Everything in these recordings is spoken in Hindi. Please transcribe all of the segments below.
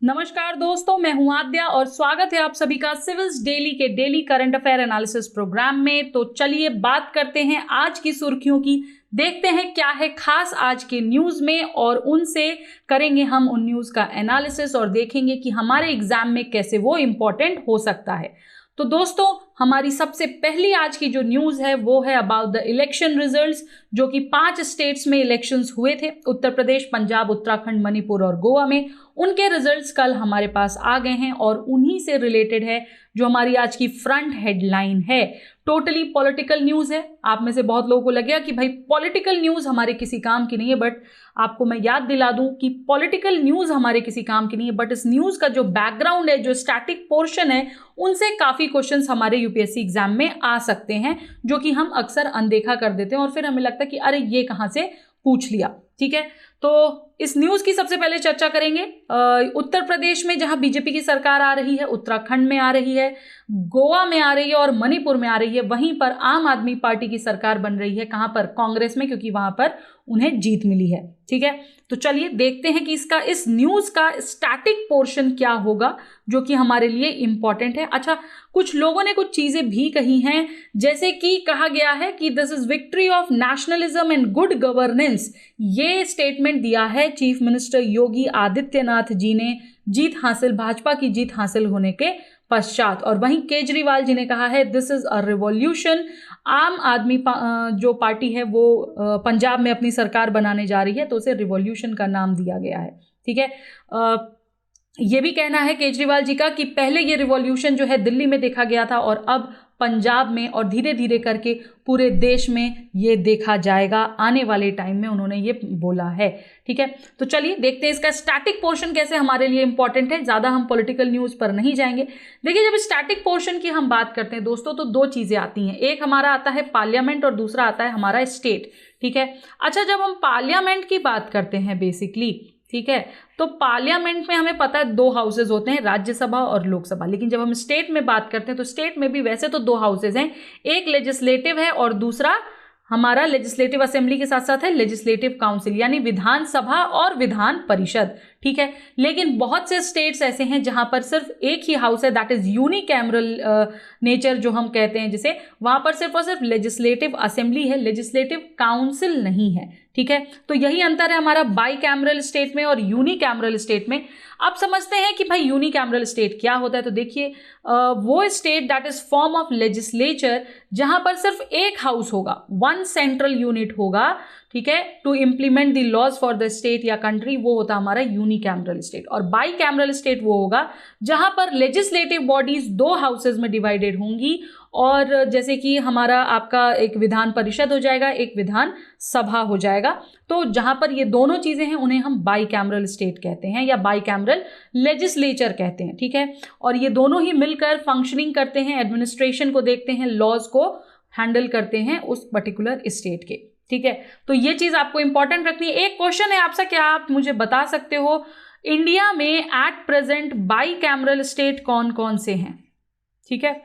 नमस्कार दोस्तों, मैं हूं आद्या और स्वागत है आप सभी का सिविल्स डेली के daily current affair analysis programme में। तो चलिए बात करते हैं आज की सुर्खियों की, देखते हैं क्या है खास आज के न्यूज में और उनसे करेंगे हम उन न्यूज का एनालिसिस और देखेंगे कि हमारे एग्जाम में कैसे वो इम्पोर्टेंट हो सकता है। तो दोस्तों, हमारी सबसे पहली आज की जो न्यूज़ है वो है अबाउट द इलेक्शन रिजल्ट्स, जो कि 5 स्टेट्स में इलेक्शंस हुए थे, उत्तर प्रदेश, पंजाब, उत्तराखंड, मणिपुर और गोवा में। उनके रिजल्ट्स कल हमारे पास आ गए हैं और उन्हीं से रिलेटेड है जो हमारी आज की फ्रंट हेडलाइन है। टोटली पॉलिटिकल न्यूज़ है। आप में से बहुत लोगों को लगेगा कि भाई पॉलिटिकल न्यूज़ हमारे किसी काम की नहीं है, बट आपको मैं याद दिला दूं कि पॉलिटिकल न्यूज़ हमारे किसी काम की नहीं है, बट इस न्यूज़ का जो बैकग्राउंड है, जो स्टैटिक पोर्शन है, उनसे काफ़ी क्वेश्चंस हमारे यूपीएससी एग्जाम में आ सकते हैं, जो कि हम अक्सर अनदेखा कर देते हैं और फिर हमें लगता है कि अरे ये कहाँ से पूछ लिया। ठीक है, तो इस न्यूज़ की सबसे पहले चर्चा करेंगे। उत्तर प्रदेश में जहां बीजेपी की सरकार आ रही है, उत्तराखंड में आ रही है, गोवा में आ रही है और मणिपुर में आ रही है, वहीं पर आम आदमी पार्टी की सरकार बन रही है। कहां पर? कांग्रेस में, क्योंकि वहां पर उन्हें जीत मिली है। ठीक है, तो चलिए देखते हैं कि इस न्यूज़ का स्टैटिक पोर्शन क्या होगा जो कि हमारे लिए इंपॉर्टेंट है। अच्छा, कुछ लोगों ने कुछ चीज़ें भी कही हैं, जैसे कि कहा गया है कि this is victory of nationalism and good governance. ये स्टेटमेंट दिया है चीफ मिनिस्टर योगी आदित्यनाथ जी ने भाजपा की जीत हासिल होने के पश्चात। और वहीं केजरीवाल जी ने कहा है दिस इज अ रिवॉल्यूशन। आम आदमी जो पार्टी है वो पंजाब में अपनी सरकार बनाने जा रही है, तो उसे रिवॉल्यूशन का नाम दिया गया है। ठीक है, ये भी कहना है केजरीवाल जी का कि पहले ये रिवॉल्यूशन जो है दिल्ली में देखा गया था और अब पंजाब में और धीरे धीरे करके पूरे देश में ये देखा जाएगा आने वाले टाइम में, उन्होंने ये बोला है। ठीक है, तो चलिए देखते हैं इसका स्टैटिक पोर्शन कैसे हमारे लिए इंपॉर्टेंट है। ज़्यादा हम पॉलिटिकल न्यूज़ पर नहीं जाएंगे। देखिए, जब स्टैटिक पोर्शन की हम बात करते हैं दोस्तों, तो 2 चीज़ें आती हैं। एक हमारा आता है पार्लियामेंट और दूसरा आता है हमारा स्टेट। ठीक है, अच्छा, जब हम पार्लियामेंट की बात करते हैं बेसिकली, ठीक है, तो पार्लियामेंट में हमें पता है 2 हाउसेज होते हैं, राज्यसभा और लोकसभा। लेकिन जब हम स्टेट में बात करते हैं तो स्टेट में भी वैसे तो 2 हाउसेज हैं, एक लेजिस्लेटिव है और दूसरा हमारा लेजिस्लेटिव असेंबली के साथ साथ है लेजिस्लेटिव काउंसिल, यानी विधानसभा और विधान परिषद। ठीक है, लेकिन बहुत से स्टेट्स ऐसे हैं जहां पर सिर्फ एक ही हाउस है, दैट इज यूनिकैमरल नेचर जो हम कहते हैं, जिसे वहां पर सिर्फ और सिर्फ लेजिस्लेटिव असेंबली है, लेजिस्लेटिव काउंसिल नहीं है। ठीक है, तो यही अंतर है हमारा बाई कैमरल स्टेट में और यूनिकैमरल स्टेट में। आप समझते हैं कि भाई यूनिकैमरल स्टेट क्या होता है, तो देखिए वो state that is form of legislature जहां पर सिर्फ एक हाउस होगा, 1 सेंट्रल यूनिट होगा। ठीक है, to implement the laws for the state या कंट्री, वो होता हमारा यूनिकैमरल स्टेट। और बाई कैमरल स्टेट वो होगा जहां पर लेजिस्लेटिव बॉडीज 2 हाउसेज में डिवाइडेड होंगी, और जैसे कि हमारा आपका एक विधान परिषद हो जाएगा, एक विधान सभा हो जाएगा। तो जहां पर ये दोनों चीजें हैं उन्हें हम बाई कैमरल स्टेट कहते हैं या बाई कैमरल लेजिस्लेचर कहते हैं। ठीक है, और ये दोनों ही मिलकर फंक्शनिंग करते हैं, एडमिनिस्ट्रेशन को देखते हैं, लॉज को हैंडल करते हैं उस पर्टिकुलर स्टेट के। ठीक है, तो ये चीज आपको इंपॉर्टेंट रखनी है। एक क्वेश्चन है आपसे, क्या आप मुझे बता सकते हो इंडिया में at present by cameral state कौन कौन से हैं? ठीक है,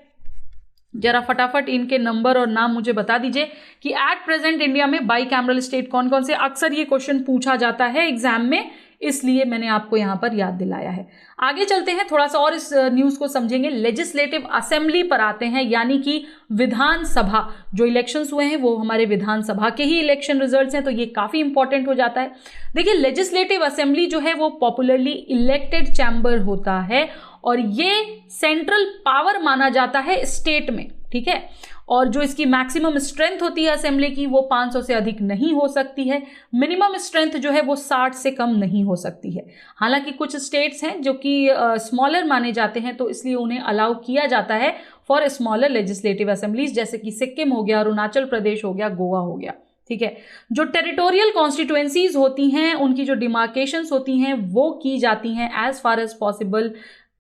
जरा फटाफट इनके नंबर और नाम मुझे बता दीजिए कि एट प्रेजेंट इंडिया में बाई कैमरल स्टेट कौन कौन से। अक्सर ये क्वेश्चन पूछा जाता है एग्जाम में, इसलिए मैंने आपको यहाँ पर याद दिलाया है। आगे चलते हैं, थोड़ा सा और इस न्यूज़ को समझेंगे। लेजिस्लेटिव असेंबली पर आते हैं, यानी कि विधानसभा। जो इलेक्शंस हुए हैं वो हमारे विधानसभा के ही इलेक्शन रिजल्ट्स हैं, तो ये काफ़ी इंपॉर्टेंट हो जाता है। देखिए, लेजिस्लेटिव असेंबली जो है वो पॉपुलरली इलेक्टेड चैम्बर होता है और ये सेंट्रल पावर माना जाता है स्टेट में। ठीक है, और जो इसकी मैक्सिमम स्ट्रेंथ होती है असेंबली की वो 500 से अधिक नहीं हो सकती है। मिनिमम स्ट्रेंथ जो है वो 60 से कम नहीं हो सकती है। हालांकि कुछ स्टेट्स हैं जो कि स्मॉलर माने जाते हैं, तो इसलिए उन्हें अलाउ किया जाता है फॉर स्मॉलर लेजिस्लेटिव असेंबलीज, जैसे कि सिक्किम हो गया, अरुणाचल प्रदेश हो गया, गोवा हो गया। ठीक है, जो टेरिटोरियल कॉन्स्टिट्यूएंसीज होती हैं उनकी जो डिमार्केशंस होती हैं वो की जाती हैं एज फार एज पॉसिबल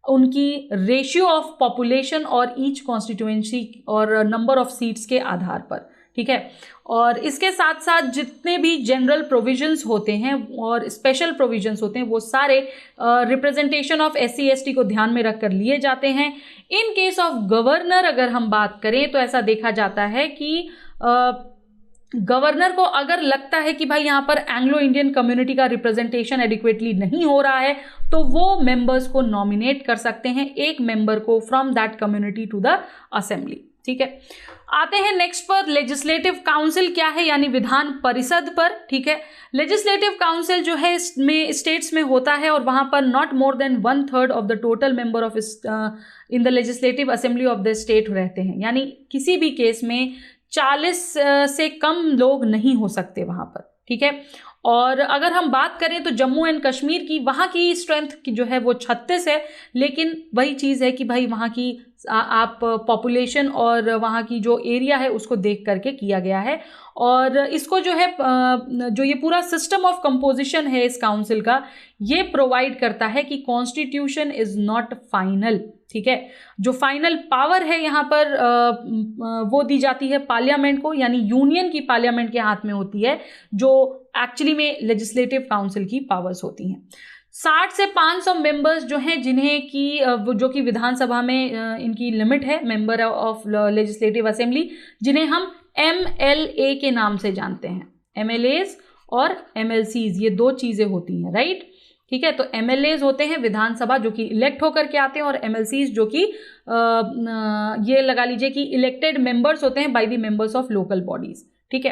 उनकी रेशियो ऑफ पॉपुलेशन और ईच कॉन्स्टिट्यूएंसी और नंबर ऑफ सीट्स के आधार पर। ठीक है, और इसके साथ साथ जितने भी जनरल प्रोविजंस होते हैं और स्पेशल प्रोविजंस होते हैं वो सारे रिप्रेजेंटेशन ऑफ SC ST को ध्यान में रखकर लिए जाते हैं। इन केस ऑफ गवर्नर अगर हम बात करें तो ऐसा देखा जाता है कि गवर्नर को अगर लगता है कि भाई यहाँ पर एंग्लो इंडियन कम्युनिटी का रिप्रेजेंटेशन एडिक्वेटली नहीं हो रहा है, तो वो मेंबर्स को नॉमिनेट कर सकते हैं, एक मेंबर को from that community to the assembly. ठीक है, आते हैं नेक्स्ट पर, लेजिस्लेटिव काउंसिल क्या है, यानी विधान परिषद पर। ठीक है, लेजिस्लेटिव काउंसिल जो है इसमें स्टेट्स में होता है और वहां पर not more than 1/3 of the total member of in the legislative assembly of the state रहते हैं, यानी किसी भी केस में 40 से कम लोग नहीं हो सकते वहां पर। ठीक है, और अगर हम बात करें तो जम्मू एंड कश्मीर की, वहाँ की स्ट्रेंथ की जो है वो 36 है, लेकिन वही चीज़ है कि भाई वहाँ की आप पॉपुलेशन और वहाँ की जो एरिया है उसको देख करके किया गया है। और इसको जो है जो ये पूरा सिस्टम ऑफ कंपोजिशन है इस काउंसिल का, ये प्रोवाइड करता है कि कॉन्स्टिट्यूशन इज नॉट फाइनल। ठीक है, जो फाइनल पावर है यहाँ पर वो दी जाती है पार्लियामेंट को, यानी यूनियन की पार्लियामेंट के हाथ में होती है, जो एक्चुअली में लेजिस्लेटिव काउंसिल की पावर्स होती हैं। 60 से 500 मेंबर्स जो हैं, जिन्हें की जो कि विधानसभा में इनकी लिमिट है, मेंबर ऑफ लेजिस्लेटिव असेंबली, जिन्हें हम MLA के नाम से जानते हैं। MLAs और MLCs ये दो चीज़ें होती हैं, राइट। ठीक है, तो MLAs होते हैं विधानसभा जो कि इलेक्ट होकर के आते हैं, और MLCs जो कि ये लगा लीजिए कि इलेक्टेड मेंबर्स होते हैं bye the members of local bodies. ठीक है,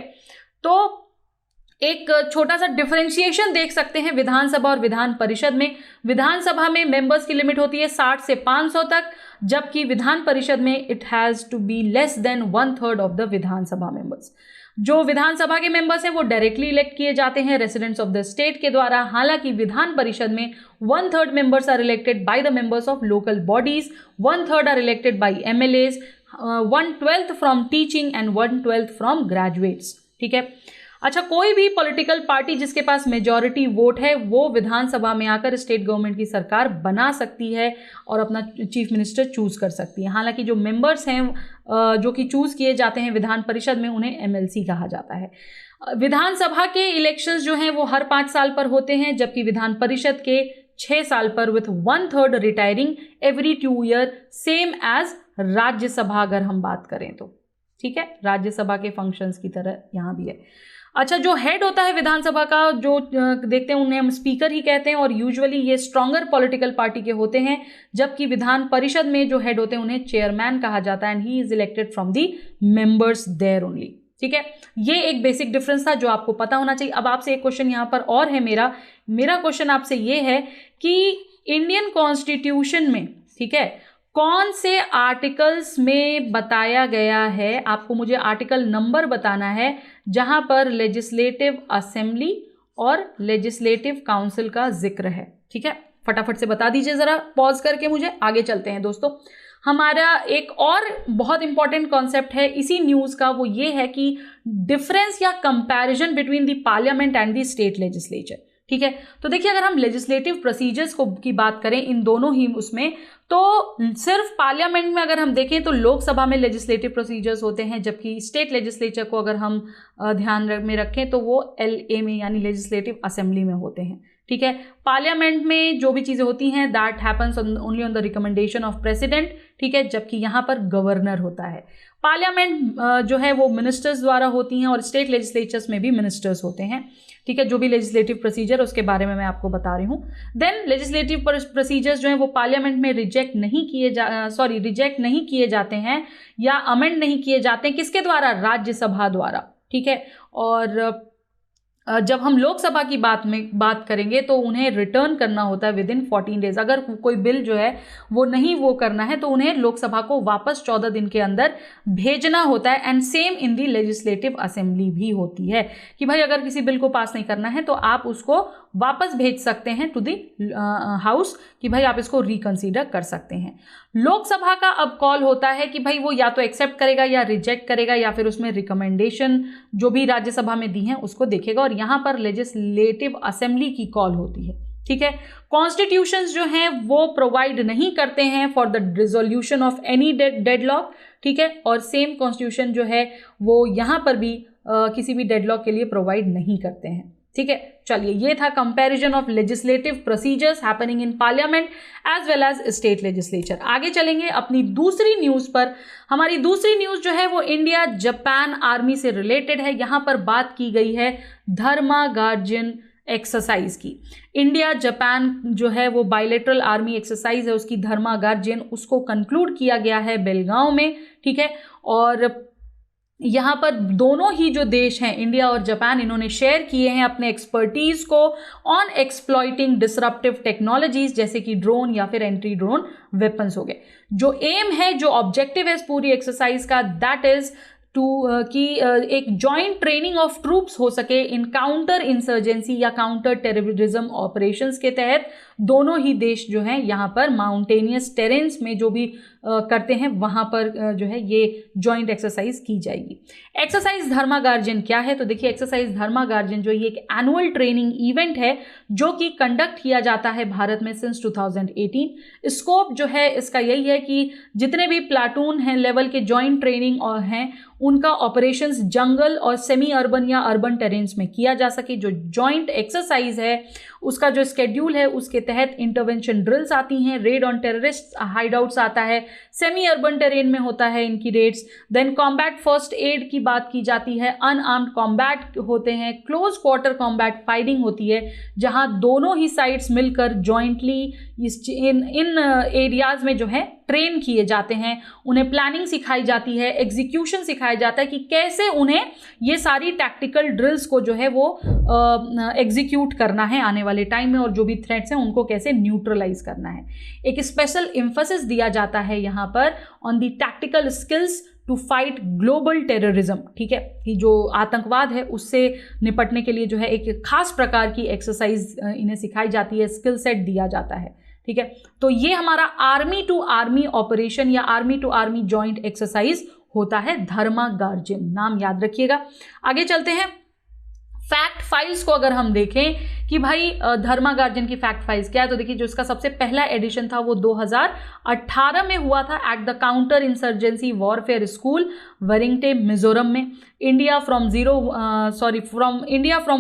तो एक छोटा सा डिफरेंशिएशन देख सकते हैं विधानसभा और विधान परिषद में। विधानसभा में मेंबर्स की लिमिट होती है 60 से 500 तक, जबकि विधान परिषद में it has to be less than 1/3 of the Vidhan Sabha members. जो विधानसभा के मेंबर्स हैं वो डायरेक्टली इलेक्ट किए जाते हैं रेसिडेंट्स ऑफ द स्टेट के द्वारा, हालांकि विधान परिषद में 1/3 members are elected by the members of local bodies, 1/3 are elected by MLAs, 1/12 from teaching and 1/12 from graduates. ठीक है, अच्छा, कोई भी पॉलिटिकल पार्टी जिसके पास मेजॉरिटी वोट है वो विधानसभा में आकर स्टेट गवर्नमेंट की सरकार बना सकती है और अपना चीफ मिनिस्टर चूज कर सकती है। हालांकि जो मेंबर्स हैं जो कि चूज किए जाते हैं विधान परिषद में, उन्हें MLC कहा जाता है। विधानसभा के इलेक्शंस जो हैं वो हर 5 साल पर होते हैं, जबकि विधान परिषद के 6 साल पर, with 1/3 retiring every 2 year, same as Rajya Sabha अगर हम बात करें तो। ठीक है, राज्यसभा के फंक्शंस की तरह यहाँ भी है। अच्छा, जो हेड होता है विधानसभा का, जो देखते हैं उन्हें हम स्पीकर ही कहते हैं, और यूजुअली ये स्ट्रॉन्गर पॉलिटिकल पार्टी के होते हैं, जबकि विधान परिषद में जो हेड होते हैं उन्हें चेयरमैन कहा जाता है, and he is elected from the members there only. ठीक है, ये एक बेसिक डिफरेंस था जो आपको पता होना चाहिए। अब आपसे एक क्वेश्चन यहाँ पर और है, मेरा क्वेश्चन आपसे ये है कि इंडियन कॉन्स्टिट्यूशन में, ठीक है, कौन से आर्टिकल्स में बताया गया है, आपको मुझे आर्टिकल नंबर बताना है, जहां पर लेजिस्लेटिव असेंबली और लेजिस्लेटिव काउंसिल का जिक्र है। ठीक है, फटाफट से बता दीजिए जरा पॉज करके मुझे। आगे चलते हैं दोस्तों। हमारा एक और बहुत इंपॉर्टेंट कॉन्सेप्ट है इसी न्यूज़ का, वो ये है कि डिफरेंस या comparison between the parliament and the state legislature. ठीक है, तो देखिए, अगर हम लेजिस्लेटिव प्रोसीजर्स की बात करें इन दोनों ही उसमें, तो सिर्फ पार्लियामेंट में अगर हम देखें तो लोकसभा में लेजिस्लेटिव प्रोसीजर्स होते हैं, जबकि स्टेट लेजिस्लेचर को अगर हम ध्यान में रखें तो वो LA में यानी लेजिस्लेटिव असेंबली में होते हैं। ठीक है, पार्लियामेंट में जो भी चीज़ें होती हैं that happens only on the recommendation of president. ठीक है, जबकि यहाँ पर गवर्नर होता है। पार्लियामेंट जो है वो मिनिस्टर्स द्वारा होती हैं, और स्टेट लेजिस्लेचर्स में भी मिनिस्टर्स होते हैं। ठीक है, जो भी लेजिस्लेटिव प्रोसीजर उसके बारे में मैं आपको बता रही हूँ। देन लेजिस्लेटिव प्रोसीजर्स जो है वो पार्लियामेंट में रिजेक्ट नहीं किए जाते हैं या अमेंड नहीं किए जाते हैं, किसके द्वारा? राज्यसभा द्वारा। ठीक है, और जब हम लोकसभा की बात करेंगे तो उन्हें रिटर्न करना होता है विद इन 14 डेज। अगर कोई बिल जो है वो नहीं वो करना है तो उन्हें लोकसभा को वापस 14 दिन के अंदर भेजना होता है। And same in the legislative assembly भी होती है कि भाई अगर किसी बिल को पास नहीं करना है तो आप उसको वापस भेज सकते हैं टू दी हाउस कि भाई आप इसको रिकंसीडर कर सकते हैं। लोकसभा का अब कॉल होता है कि भाई वो या तो एक्सेप्ट करेगा या रिजेक्ट करेगा, या फिर उसमें रिकमेंडेशन जो भी राज्यसभा में दी हैं उसको देखेगा, और यहाँ पर लेजिस्लेटिव असेंबली की कॉल होती है। ठीक है, कॉन्स्टिट्यूशंस जो हैं वो प्रोवाइड नहीं करते हैं for the resolution of any deadlock. ठीक है, और सेम कॉन्स्टिट्यूशन जो है वो यहाँ पर भी किसी भी डेडलॉक के लिए प्रोवाइड नहीं करते हैं। ठीक है, चलिए ये था comparison of legislative procedures happening in parliament as well as state legislature. आगे चलेंगे अपनी दूसरी न्यूज़ पर। हमारी दूसरी न्यूज़ जो है वो इंडिया जापान आर्मी से रिलेटेड है। यहाँ पर बात की गई है धर्मा गार्जियन एक्सरसाइज की। इंडिया जापान जो है वो बायलैटरल आर्मी एक्सरसाइज है, उसकी धर्मा गार्जियन, उसको कंक्लूड किया गया है बेलगांव में, ठीक है। और यहाँ पर दोनों ही जो देश हैं इंडिया और जापान, इन्होंने शेयर किए हैं अपने एक्सपर्टीज को ऑन एक्सप्लॉइटिंग डिसरप्टिव टेक्नोलॉजीज जैसे कि ड्रोन या फिर एंटी ड्रोन वेपन्स हो गए। जो एम है, जो ऑब्जेक्टिव है इस पूरी एक्सरसाइज का, दैट इज कि एक जॉइंट ट्रेनिंग ऑफ ट्रूप्स हो सके इन काउंटर इंसर्जेंसी या काउंटर टेररिज्म ऑपरेशंस के तहत। दोनों ही देश जो हैं यहाँ पर माउंटेनियस टेरेन्स में जो भी करते हैं वहाँ पर जो है ये जॉइंट एक्सरसाइज की जाएगी। एक्सरसाइज धर्मा गार्जियन क्या है? तो देखिए, एक्सरसाइज धर्मा गार्जियन जो ये एक एनुअल ट्रेनिंग इवेंट है जो कि कंडक्ट किया जाता है भारत में सिंस 2018। स्कोप जो है इसका यही है कि जितने भी प्लाटून हैं लेवल के जॉइंट ट्रेनिंग और हैं उनका ऑपरेशंस जंगल और सेमी अर्बन या अर्बन टेरेन्स में किया जा सके। जो जॉइंट एक्सरसाइज है उसका जो स्केड्यूल है उसके तहत इंटरवेंशन ड्रिल्स आती हैं, रेड ऑन टेररिस्ट हाइडआउट्स आता है, सेमी अर्बन टेरेन में होता है इनकी raids, then combat first aid की बात की जाती है, अनआर्म्ड कॉम्बैट होते हैं, क्लोज क्वार्टर कॉम्बैट फायरिंग होती है जहां दोनों ही साइड्स मिलकर जॉइंटली इन एरियाज में जो है ट्रेन किए जाते हैं। उन्हें प्लानिंग सिखाई जाती है, एग्जीक्यूशन सिखाया जाता है कि कैसे उन्हें ये सारी टैक्टिकल ड्रिल्स को जो है वो एग्जीक्यूट करना है आने वाले टाइम में, और जो भी थ्रेट्स हैं उनको कैसे न्यूट्रलाइज करना है। एक स्पेशल एम्फेसिस दिया जाता है यहाँ पर on the tactical skills to fight global terrorism, ठीक है, कि जो आतंकवाद है उससे निपटने के लिए जो है एक खास प्रकार की एक्सरसाइज इन्हें सिखाई जाती है, स्किल सेट दिया जाता है, ठीक है। तो ये हमारा आर्मी टू आर्मी ऑपरेशन या army to army joint exercise होता है धर्मा गार्जियन, नाम याद रखिएगा। आगे चलते हैं। फैक्ट फाइल्स को अगर हम देखें कि भाई धर्मा गार्जियन की फैक्ट फाइल्स क्या है, तो देखिए जो इसका सबसे पहला एडिशन था वो 2018 में हुआ था at the counter insurgency warfare school Vairengte Mizoram में। इंडिया फ्रॉम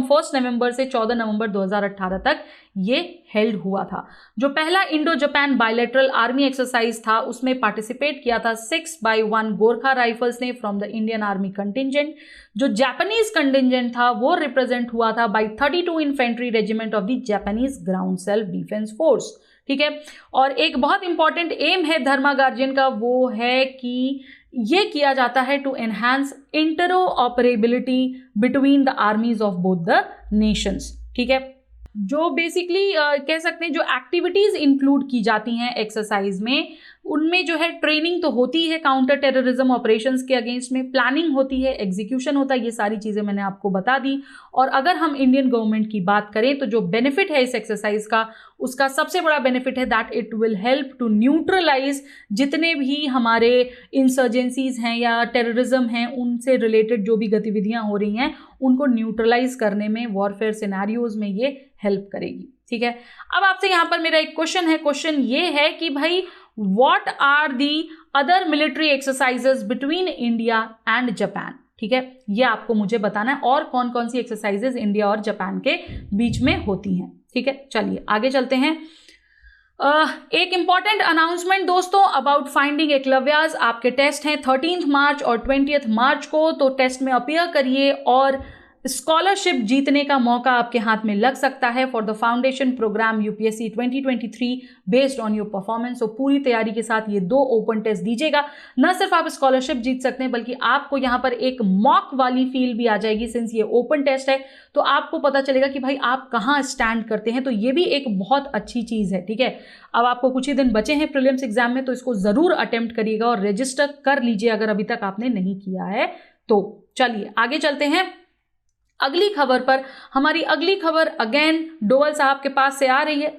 1 नवंबर से 14 नवंबर 2018 तक ये हेल्ड हुआ था। जो पहला Indo Japan bilateral army exercise था उसमें पार्टिसिपेट किया था 6x1 गोरखा राइफल्स ने from the Indian army contingent. जो जापानीज कंटिजेंट था वो रिप्रेजेंट हुआ था by 32 infantry regiment of the Japanese ground self defence force, ठीक है। और एक बहुत इंपॉर्टेंट एम है धर्मा गार्जियन का, वो है कि ये किया जाता है to enhance interoperability between the armies of both the nations, ठीक है। जो बेसिकली कह सकते हैं जो एक्टिविटीज इंक्लूड की जाती हैं एक्सरसाइज में, उनमें जो है ट्रेनिंग तो होती है काउंटर टेररिज्म ऑपरेशंस के अगेंस्ट में, प्लानिंग होती है, एग्जीक्यूशन होता है, ये सारी चीज़ें मैंने आपको बता दी। और अगर हम इंडियन गवर्नमेंट की बात करें तो जो बेनिफिट है इस एक्सरसाइज का, उसका सबसे बड़ा बेनिफिट है that it will help to neutralise जितने भी हमारे इंसर्जेंसीज हैं या टेररिज्म हैं उनसे रिलेटेड जो भी गतिविधियां हो रही हैं उनको न्यूट्रलाइज करने में वॉरफेयर सिनेरियोज में ये हेल्प करेगी, ठीक है। अब आपसे यहाँ पर मेरा एक क्वेश्चन है, क्वेश्चन ये है कि भाई what are the other military exercises between India and Japan, ठीक है, ये आपको मुझे बताना है और कौन कौन सी एक्सरसाइजेस इंडिया और जापान के बीच में होती हैं, ठीक है। चलिए आगे चलते हैं। एक इंपॉर्टेंट अनाउंसमेंट दोस्तों अबाउट फाइंडिंग एकलव्याज। आपके टेस्ट हैं 13 मार्च और 20 मार्च को, तो टेस्ट में अपीयर करिए और स्कॉलरशिप जीतने का मौका आपके हाथ में लग सकता है for the foundation programme UPSC 2023 based on your performance. तो पूरी तैयारी के साथ ये 2 ओपन टेस्ट दीजिएगा। न सिर्फ आप स्कॉलरशिप जीत सकते हैं बल्कि आपको यहाँ पर एक मॉक वाली फील भी आ जाएगी। सिंस ये ओपन टेस्ट है तो आपको पता चलेगा कि भाई आप कहाँ स्टैंड करते हैं, तो ये भी एक बहुत अच्छी चीज़ है, ठीक है। अब आपको कुछ ही दिन बचे हैं प्रीलिम्स एग्जाम में, तो इसको ज़रूर अटेम्प्ट करिएगा और रजिस्टर कर लीजिए अगर अभी तक आपने नहीं किया है तो। चलिए आगे चलते हैं अगली खबर पर। हमारी अगली खबर अगेन डोवल साहब के पास से आ रही है।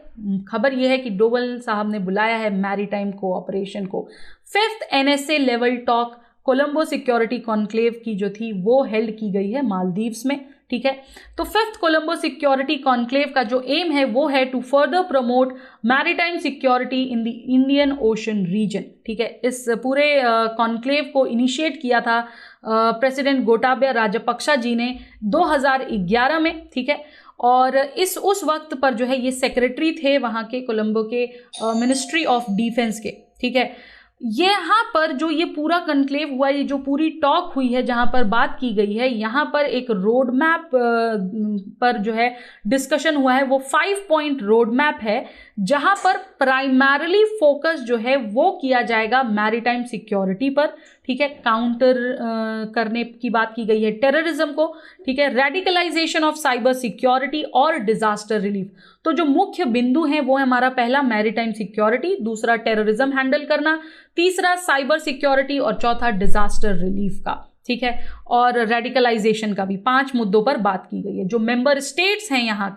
खबर यह है कि डोवल साहब ने बुलाया है मैरीटाइम कोऑपरेशन को। 5th NSA level talk Colombo security conclave की जो थी वो हेल्ड की गई है मालदीव्स में, ठीक है। तो 5th कोलंबो सिक्योरिटी कॉन्क्लेव का जो एम है वो है to further promote maritime security in the Indian Ocean region, ठीक है। इस पूरे कॉन्क्लेव को इनिशिएट किया था प्रेसिडेंट गोटाबया राजपक्षा जी ने 2011 में, ठीक है। और उस वक्त पर जो है ये सेक्रेटरी थे वहाँ के कोलंबो के मिनिस्ट्री ऑफ डिफेंस के, ठीक है। यहाँ पर जो ये पूरा कन्क्लेव हुआ, ये जो पूरी टॉक हुई है जहाँ पर बात की गई है, यहाँ पर एक रोड मैप पर जो है डिस्कशन हुआ है। वो 5 पॉइंट रोड मैप है जहाँ पर प्राइमरली फोकस जो है वो किया जाएगा मैरीटाइम सिक्योरिटी पर, ठीक है। काउंटर करने की बात की गई है टेररिज्म को, ठीक है। रेडिकलाइजेशन ऑफ साइबर सिक्योरिटी और डिजास्टर रिलीफ। तो जो मुख्य बिंदु हैं वो है हमारा पहला मैरीटाइम सिक्योरिटी, दूसरा टेररिज्म हैंडल करना, तीसरा साइबर सिक्योरिटी और चौथा डिजास्टर रिलीफ का, ठीक है। और रेडिकलाइजेशन का भी 5 मुद्दों पर बात की गई है। जो मेंबर स्टेट्स हैं यहाँ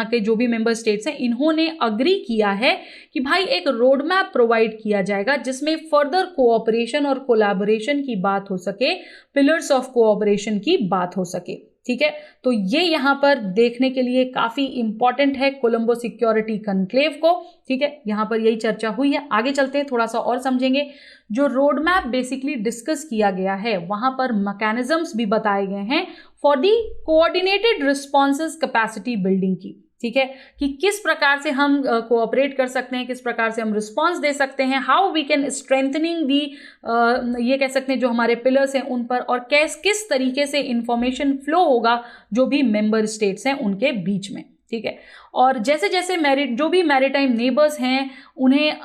के जो भी मेंबर स्टेट्स हैं, इन्होंने अग्री किया है कि भाई एक रोड मैप प्रोवाइड किया जाएगा जिसमें फर्दर कोऑपरेशन और कोलैबोरेशन की बात हो सके, पिलर्स ऑफ कोऑपरेशन की बात हो सके, ठीक है। तो ये यहाँ पर देखने के लिए काफ़ी इंपॉर्टेंट है कोलंबो सिक्योरिटी कन्क्लेव को, ठीक है। यहाँ पर यही चर्चा हुई है। आगे चलते हैं, थोड़ा सा और समझेंगे। जो रोड मैप बेसिकली डिस्कस किया गया है वहाँ पर मैकेनिज्म्स भी बताए गए हैं for the coordinated responses capacity building की, ठीक है, कि किस प्रकार से हम कोऑपरेट कर सकते हैं, किस प्रकार से हम रिस्पॉन्स दे सकते हैं, हाउ वी कैन स्ट्रेंथनिंग दी, ये कह सकते हैं जो हमारे पिलर्स हैं उन पर, और किस तरीके से इंफॉर्मेशन फ्लो होगा जो भी मेंबर स्टेट्स हैं उनके बीच में, ठीक है। और जैसे जैसे जो भी मैरीटाइम नेबर्स हैं उन्हें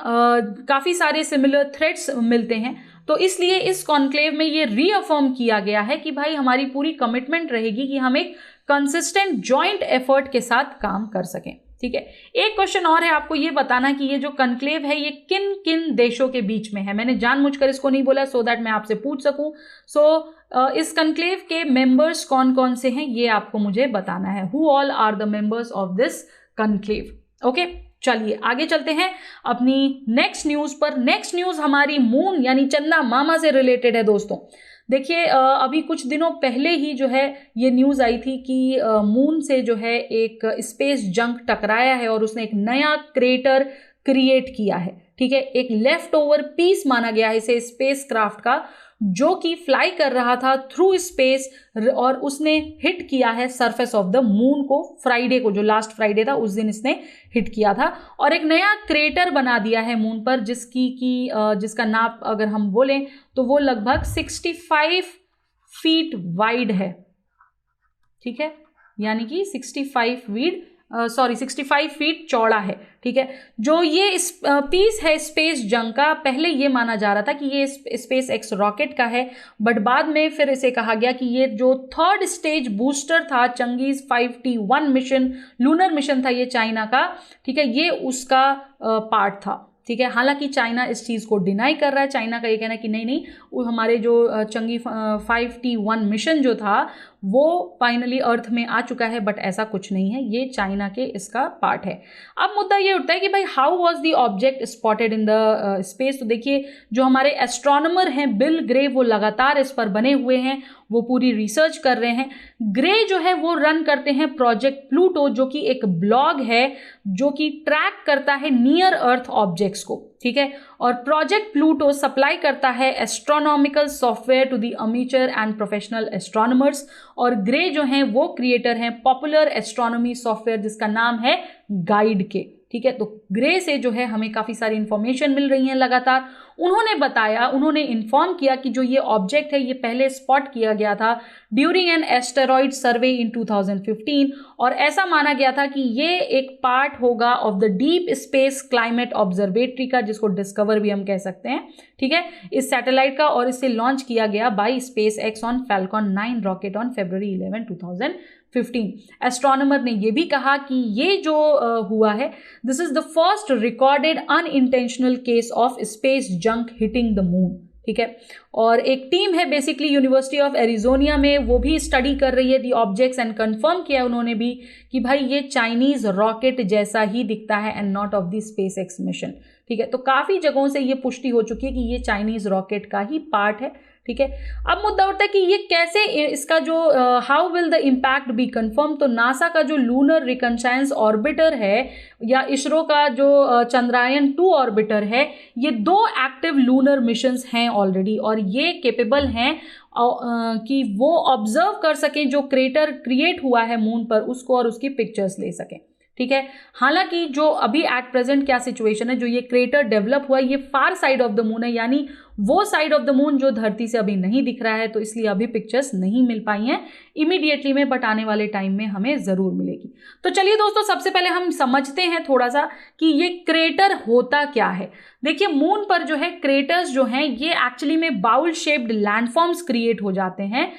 काफ़ी सारे सिमिलर थ्रेट्स मिलते हैं, तो इसलिए इस कॉन्क्लेव में ये रीअफर्म किया गया है कि भाई हमारी पूरी कमिटमेंट रहेगी कि हम एक कंसिस्टेंट जॉइंट एफर्ट के साथ काम कर सकें, ठीक है। एक क्वेश्चन और है, आपको ये बताना कि ये जो कन्क्लेव है ये किन किन देशों के बीच में है। मैंने जानबूझकर इसको नहीं बोला सो दैट मैं आपसे पूछ सकूं। इस कन्क्लेव के मेंबर्स कौन कौन से हैं ये आपको मुझे बताना है। Who all are the members of this conclave. Okay, चलिए आगे चलते हैं अपनी नेक्स्ट न्यूज़ पर। नेक्स्ट न्यूज़ हमारी मून यानी चंदा मामा से रिलेटेड है दोस्तों। देखिए अभी कुछ दिनों पहले ही जो है ये न्यूज़ आई थी कि मून से जो है एक स्पेस जंक टकराया है और उसने एक नया क्रेटर क्रिएट किया है, ठीक है। एक लेफ्ट ओवर पीस माना गया है इसे स्पेस क्राफ्ट का, जो कि फ्लाई कर रहा था थ्रू स्पेस और उसने हिट किया है सरफेस ऑफ द मून को फ्राइडे को, जो लास्ट फ्राइडे था उस दिन इसने हिट किया था और एक नया क्रेटर बना दिया है मून पर जिसका नाप अगर हम बोलें तो वो लगभग 65 फीट वाइड है, ठीक है, यानी कि 65 फीट चौड़ा है, ठीक है। जो ये पीस है स्पेस जंक का, पहले ये माना जा रहा था कि ये स्पेस एक्स रॉकेट का है, बट बाद में फिर इसे कहा गया कि ये जो 3rd स्टेज बूस्टर था Changez 5T1 mission, lunar mission था ये चाइना का, ठीक है, ये उसका पार्ट था, ठीक है। हालांकि चाइना इस चीज़ को डिनाई कर रहा है। चाइना का ये कहना है कि नहीं वो हमारे जो चंगी 5T1 मिशन जो था वो फाइनली अर्थ में आ चुका है, बट ऐसा कुछ नहीं है, ये चाइना के इसका पार्ट है। अब मुद्दा ये उठता है कि भाई how was the object spotted in the space. तो देखिए जो हमारे एस्ट्रोनॉमर हैं बिल ग्रे, वो लगातार इस पर बने हुए हैं, वो पूरी रिसर्च कर रहे हैं। ग्रे जो है वो रन करते हैं प्रोजेक्ट प्लूटो, जो कि एक ब्लॉग है जो कि ट्रैक करता है नियर अर्थ ऑब्जेक्ट्स को, ठीक है। और प्रोजेक्ट प्लूटो सप्लाई करता है astronomical software to the amateur and professional astronomers, और ग्रे जो हैं वो क्रिएटर हैं पॉपुलर एस्ट्रोनॉमी सॉफ्टवेयर जिसका नाम है गाइड के, ठीक है। तो ग्रे से जो है हमें काफ़ी सारी इंफॉर्मेशन मिल रही है लगातार। उन्होंने इन्फॉर्म किया कि जो ये ऑब्जेक्ट है ये पहले स्पॉट किया गया था ड्यूरिंग एन एस्टेरॉइड सर्वे इन 2015, और ऐसा माना गया था कि ये एक पार्ट होगा of the deep space climate observatory का, जिसको डिस्कवर भी हम कह सकते हैं, ठीक है, इस सैटेलाइट का, और इसे लॉन्च किया गया by SpaceX on Falcon 9 rocket on February 11, 2015। Astronomer ने यह भी कहा कि ये जो हुआ है, this is the first recorded unintentional case of space junk hitting the moon, ठीक है। और एक टीम है बेसिकली यूनिवर्सिटी ऑफ एरिजोनिया में, वो भी स्टडी कर रही है दी ऑब्जेक्ट्स एंड कंफर्म किया उन्होंने भी कि भाई ये चाइनीज रॉकेट जैसा ही दिखता है and not of the space x mission, ठीक है। तो काफ़ी जगहों से ये पुष्टि हो चुकी है कि ये चाइनीज रॉकेट का ही पार्ट है, ठीक है। अब मुद्दा उठता है कि ये कैसे, इसका जो how will the impact be confirm. तो नासा का जो लूनर रिकनसाइंस ऑर्बिटर है या इसरो का जो चंद्रयान 2 ऑर्बिटर है, ये 2 एक्टिव लूनर मिशंस हैं ऑलरेडी, और ये केपेबल हैं कि वो ऑब्जर्व कर सकें जो क्रेटर क्रिएट हुआ है मून पर उसको, और उसकी पिक्चर्स ले सकें, ठीक है। हालांकि जो अभी एट प्रेजेंट क्या सिचुएशन है, जो ये क्रेटर डेवलप हुआ है ये फार साइड ऑफ द मून है, यानी वो साइड ऑफ द मून जो धरती से अभी नहीं दिख रहा है, तो इसलिए अभी पिक्चर्स नहीं मिल पाई हैं इमीडिएटली में, बट आने वाले टाइम में हमें ज़रूर मिलेगी। तो चलिए दोस्तों, सबसे पहले हम समझते हैं थोड़ा सा कि ये क्रेटर होता क्या है। देखिए, मून पर जो है क्रेटर्स जो हैं ये एक्चुअली में बाउल शेप्ड लैंडफॉर्म्स क्रिएट हो जाते हैं।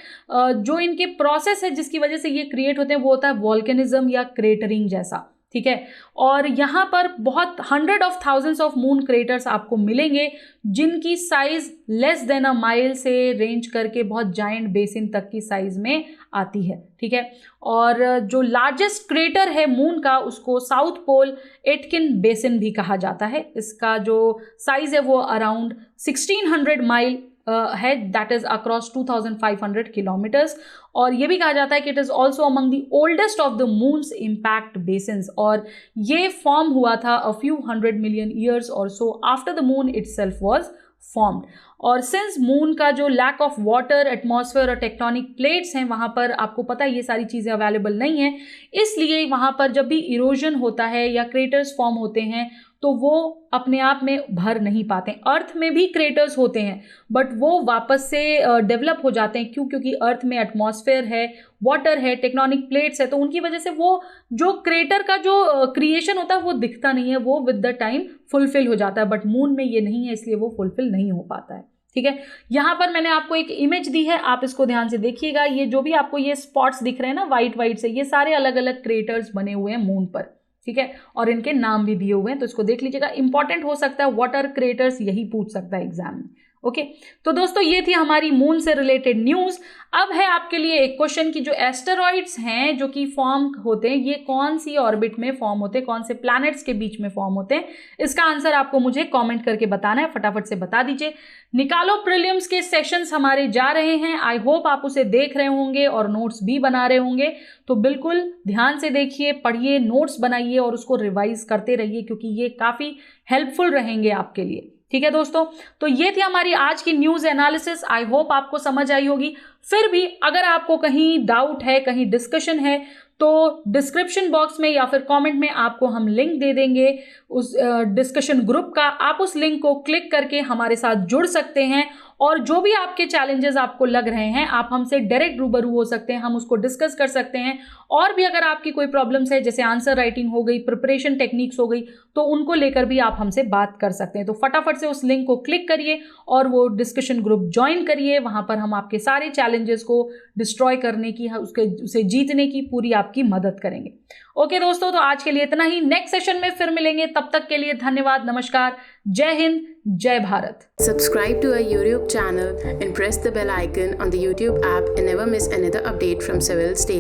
जो इनके प्रोसेस है जिसकी वजह से ये क्रिएट होते हैं वो होता है वॉल्केनिज्म या क्रेटरिंग जैसा, ठीक है। और यहाँ पर बहुत 100 of thousands of moon craters आपको मिलेंगे जिनकी साइज लेस देन अ माइल से रेंज करके बहुत जायंट बेसिन तक की साइज में आती है, ठीक है। और जो लार्जेस्ट क्रेटर है मून का उसको साउथ पोल एटकिन बेसिन भी कहा जाता है। इसका जो साइज है वो अराउंड 1600 माइल है, दैट इज अक्रॉस 2500 किलोमीटर्स। और ये भी कहा जाता है कि it is also among the oldest of the moons impact basins, और ये फॉर्म हुआ था अ फ्यू 100 मिलियन ईयर्स और so after the moon itself was formed. और सिंस मून का जो लैक ऑफ वाटर, एटमॉस्फेयर और टेक्टोनिक प्लेट्स हैं वहाँ पर आपको पता है ये सारी चीज़ें अवेलेबल नहीं हैं, इसलिए वहाँ पर जब भी इरोजन होता है या क्रेटर्स फॉर्म होते हैं तो वो अपने आप में भर नहीं पाते। अर्थ में भी क्रेटर्स होते हैं बट वो वापस से डेवलप हो जाते हैं, क्योंकि अर्थ में एटमॉस्फेयर है, वाटर है, टेक्टोनिक प्लेट्स है, तो उनकी वजह से वो जो क्रेटर का जो क्रिएशन होता है वो दिखता नहीं है, वो विद द टाइम फुलफिल हो जाता है। बट मून में ये नहीं है, इसलिए वो फुलफिल नहीं हो पाता है, ठीक है। यहाँ पर मैंने आपको एक इमेज दी है, आप इसको ध्यान से देखिएगा। ये जो भी आपको ये स्पॉट्स दिख रहे हैं ना वाइट वाइट से, ये सारे अलग अलग क्रेटर्स बने हुए हैं मून पर, ठीक है, और इनके नाम भी दिए हुए हैं, तो इसको देख लीजिएगा। इंपॉर्टेंट हो सकता है, व्हाट आर क्रेटर्स, यही पूछ सकता है एग्जाम में। ओके, तो दोस्तों ये थी हमारी मून से रिलेटेड न्यूज। अब है आपके लिए एक क्वेश्चन कि जो एस्टेरॉइड्स हैं जो कि फॉर्म होते हैं, ये कौन सी ऑर्बिट में फॉर्म होते हैं, कौन से प्लैनेट्स के बीच में फॉर्म होते हैं, इसका आंसर आपको मुझे कमेंट करके बताना है, फटाफट से बता दीजिए। निकालो प्रीलिम्स के सेशंस हमारे जा रहे हैं, आई होप आप उसे देख रहे होंगे और नोट्स भी बना रहे होंगे, तो बिल्कुल ध्यान से देखिए, पढ़िए, नोट्स बनाइए और उसको रिवाइज करते रहिए, क्योंकि ये काफ़ी हेल्पफुल रहेंगे आपके लिए, ठीक है दोस्तों। तो ये थी हमारी आज की न्यूज़ एनालिसिस, आई होप आपको समझ आई होगी। फिर भी अगर आपको कहीं डाउट है, कहीं डिस्कशन है, तो डिस्क्रिप्शन बॉक्स में या फिर कमेंट में आपको हम लिंक दे देंगे उस डिस्कशन ग्रुप का, आप उस लिंक को क्लिक करके हमारे साथ जुड़ सकते हैं, और जो भी आपके चैलेंजेस आपको लग रहे हैं आप हमसे डायरेक्ट रूबरू हो सकते हैं, हम उसको डिस्कस कर सकते हैं। और भी अगर आपकी कोई प्रॉब्लम्स है, जैसे आंसर राइटिंग हो गई, प्रिपरेशन टेक्निक्स हो गई, तो उनको लेकर भी आप हमसे बात कर सकते हैं। तो फटाफट से उस लिंक को क्लिक करिए और वो डिस्कशन ग्रुप ज्वाइन करिए, वहाँ पर हम आपके सारे चैलेंजेस को डिस्ट्रॉय करने की, उसे जीतने की पूरी आपकी मदद करेंगे। ओके दोस्तों, तो आज के लिए इतना ही, नेक्स्ट सेशन में फिर मिलेंगे, तब तक के लिए धन्यवाद, नमस्कार, जय हिंद, जय Bharat. Subscribe to our YouTube channel and press the bell icon on the YouTube app and never miss another update from Civils Daily.